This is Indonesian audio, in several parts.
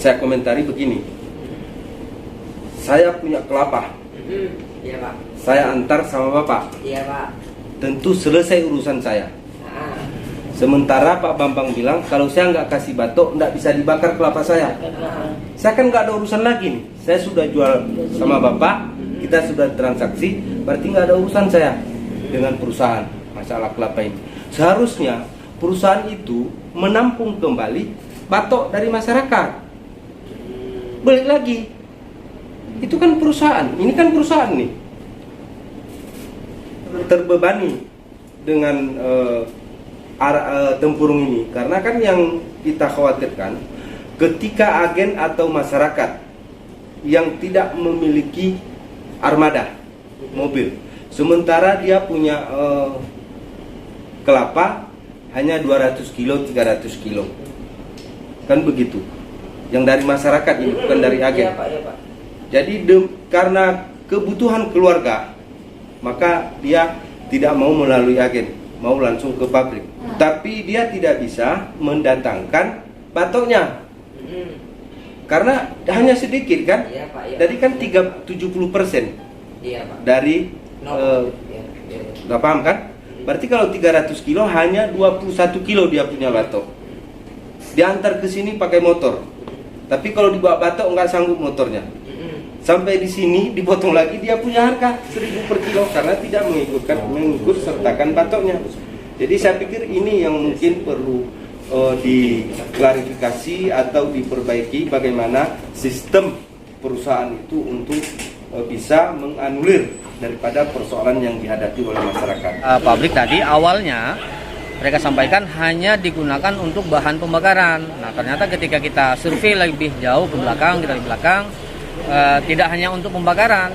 saya komentari begini. Saya punya kelapa. Iya Pak. Saya antar sama Bapak. Iya Pak. Tentu selesai urusan saya. Sementara Pak Bambang bilang kalau saya nggak kasih batok nggak bisa dibakar kelapa saya. Saya kan nggak ada urusan lagi nih. Saya sudah jual sama Bapak, kita sudah transaksi, berarti nggak ada urusan saya dengan perusahaan masalah kelapa ini. Seharusnya perusahaan itu menampung kembali batok dari masyarakat. Balik lagi. Itu kan perusahaan, ini kan perusahaan nih terbebani dengan tempurung ini, karena kan yang kita khawatirkan ketika agen atau masyarakat yang tidak memiliki armada mobil, sementara dia punya kelapa hanya 200 kilo, 300 kilo, kan begitu, yang dari masyarakat ini bukan dari agen. Iya Pak, iya Pak. Jadi karena kebutuhan keluarga, maka dia tidak mau melalui agen, mau langsung ke pabrik. Tapi dia tidak bisa mendatangkan batoknya, karena hanya sedikit kan. Iya Pak, iya. Jadi kan 70% Iya Pak. dari nggak paham kan? Berarti kalau 300 kilo hanya 21 kilo dia punya batok. Diantar ke sini pakai motor. Tapi kalau dibawa batok nggak sanggup motornya. Sampai di sini dipotong lagi, dia punya harga 1.000 per kilo karena tidak mengikut sertakan batoknya. Jadi saya pikir ini yang mungkin perlu diklarifikasi atau diperbaiki, bagaimana sistem perusahaan itu untuk bisa menganulir daripada persoalan yang dihadapi oleh masyarakat. Pabrik tadi awalnya mereka sampaikan hanya digunakan untuk bahan pembakaran. Nah, ternyata ketika kita survei lebih jauh ke belakang, kita di belakang, tidak hanya untuk pembakaran,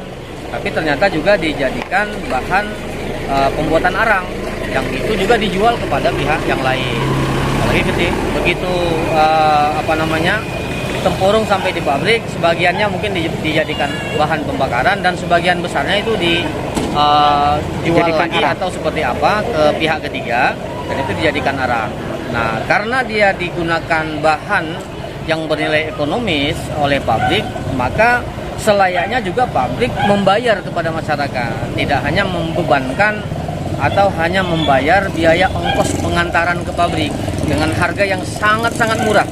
tapi ternyata juga dijadikan bahan pembuatan arang, yang itu juga dijual kepada pihak yang lain. Apalagi begitu tempurung sampai di pabrik, sebagiannya mungkin dijadikan bahan pembakaran dan sebagian besarnya itu dijual lagi atau seperti apa ke pihak ketiga, dan itu dijadikan arang. Nah, karena dia digunakan bahan yang bernilai ekonomis oleh pabrik, maka selayaknya juga pabrik membayar kepada masyarakat, tidak hanya membebankan atau hanya membayar biaya ongkos pengantaran ke pabrik dengan harga yang sangat-sangat murah.